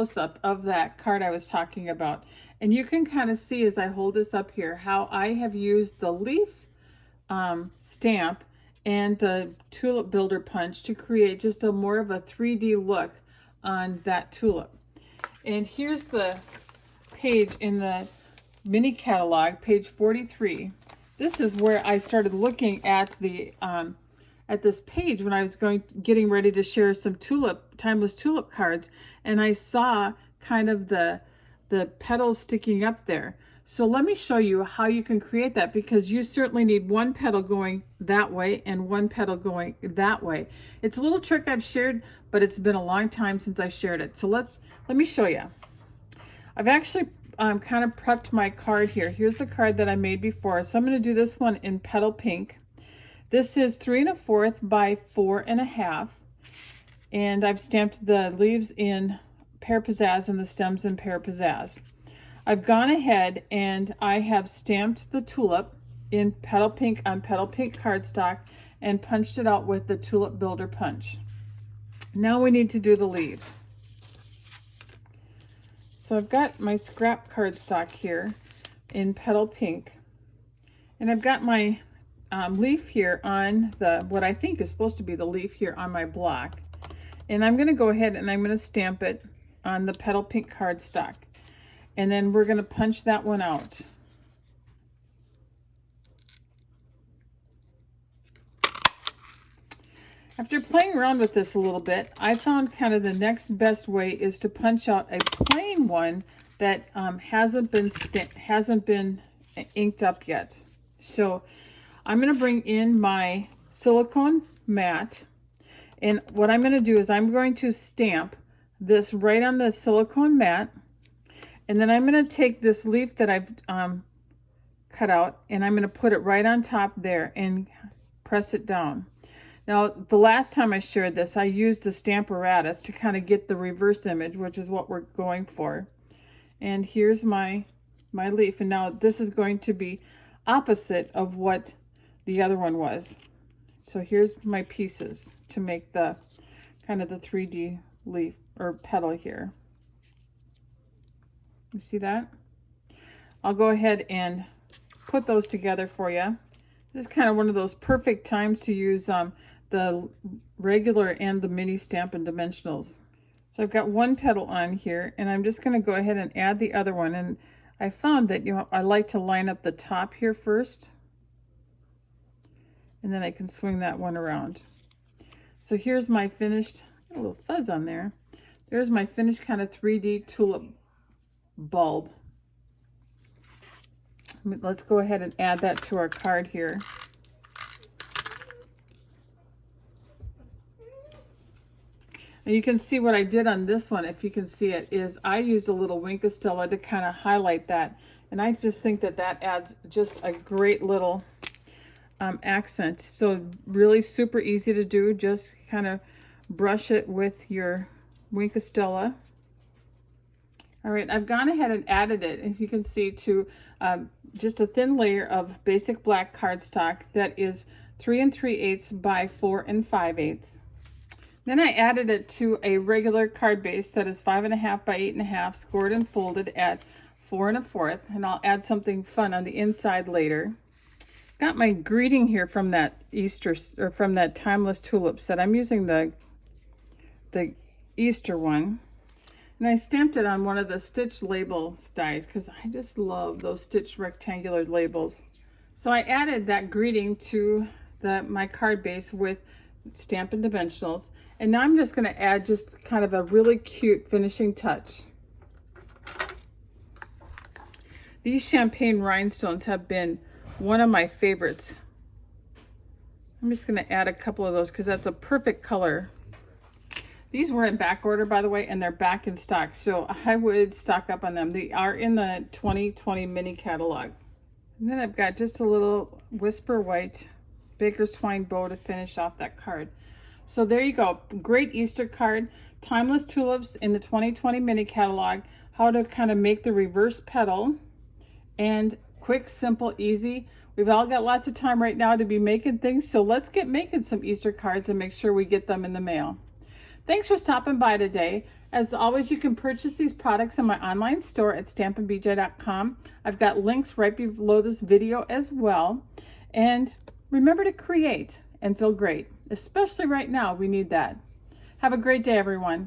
close-up of that card I was talking about. And you can kind of see as I hold this up here how I have used the leaf stamp and the tulip builder punch to create just a more of a 3D look on that tulip. And here's the page in the mini catalog, page 43. This is where I started looking at the at this page when I was getting ready to share some timeless tulip cards, and I saw kind of the petals sticking up there. So let me show you how you can create that, because you certainly need one petal going that way and one petal going that way. It's a little trick I've shared, but it's been a long time since I shared it. So let me show you. I've actually kind of prepped my card here. Here's the card that I made before. So I'm going to do this one in petal pink. This is 3 1/4 by 4 1/2, and I've stamped the leaves in Pear Pizzazz and the stems in Pear Pizzazz. I've gone ahead and I have stamped the tulip in petal pink on petal pink cardstock and punched it out with the tulip builder punch. Now we need to do the leaves. So I've got my scrap cardstock here in petal pink, and I've got my leaf here on what I think is supposed to be the leaf here on my block, and I'm going to go ahead and I'm going to stamp it on the petal pink cardstock, and then we're going to punch that one out. After playing around with this a little bit, I found kind of the next best way is to punch out a plain one that hasn't been inked up yet. So I'm going to bring in my silicone mat, and what I'm going to do is I'm going to stamp this right on the silicone mat, and then I'm going to take this leaf that I've cut out, and I'm going to put it right on top there and press it down. Now, the last time I shared this, I used the Stamparatus to kind of get the reverse image, which is what we're going for. And here's my leaf, and now this is going to be opposite of what the other one was. So here's my pieces to make the kind of the 3D leaf or petal here. You see that? I'll go ahead and put those together for you. This is kind of one of those perfect times to use the regular and the mini Stampin' Dimensionals. So I've got one petal on here, and I'm just going to go ahead and add the other one. And I found that I like to line up the top here first, and then I can swing that one around. So here's my finished, a little fuzz on there. There's my finished kind of 3D tulip bulb. Let's go ahead and add that to our card here. And you can see what I did on this one, if you can see it, is I used a little Wink of Stella to kind of highlight that. And I just think that that adds just a great little accent. So really super easy to do. Just kind of brush it with your Wink of Stella. All right, I've gone ahead and added it, as you can see, to just a thin layer of basic black cardstock that is 3 3/8 by 4 5/8. Then I added it to a regular card base that is 5 1/2 by 8 1/2, scored and folded at 4 1/4, and I'll add something fun on the inside later. Got my greeting here from that Easter, or from that Timeless Tulip set. I'm using the Easter one. And I stamped it on one of the stitch label dies because I just love those stitched rectangular labels. So I added that greeting to my card base with Stampin' Dimensionals. And now I'm just going to add just kind of a really cute finishing touch. These champagne rhinestones have been one of my favorites. I'm just going to add a couple of those because that's a perfect color. These were in back order, by the way, and they're back in stock, so I would stock up on them. They are in the 2020 mini catalog. And then I've got just a little Whisper White Baker's Twine bow to finish off that card. So there you go. Great Easter card. Timeless Tulips in the 2020 mini catalog. How to kind of make the reverse petal. And quick, simple, easy. We've all got lots of time right now to be making things, so let's get making some Easter cards and make sure we get them in the mail. Thanks for stopping by today. As always, you can purchase these products in my online store at stampinbj.com. I've got links right below this video as well. And remember to create and feel great. Especially right now, we need that. Have a great day, everyone.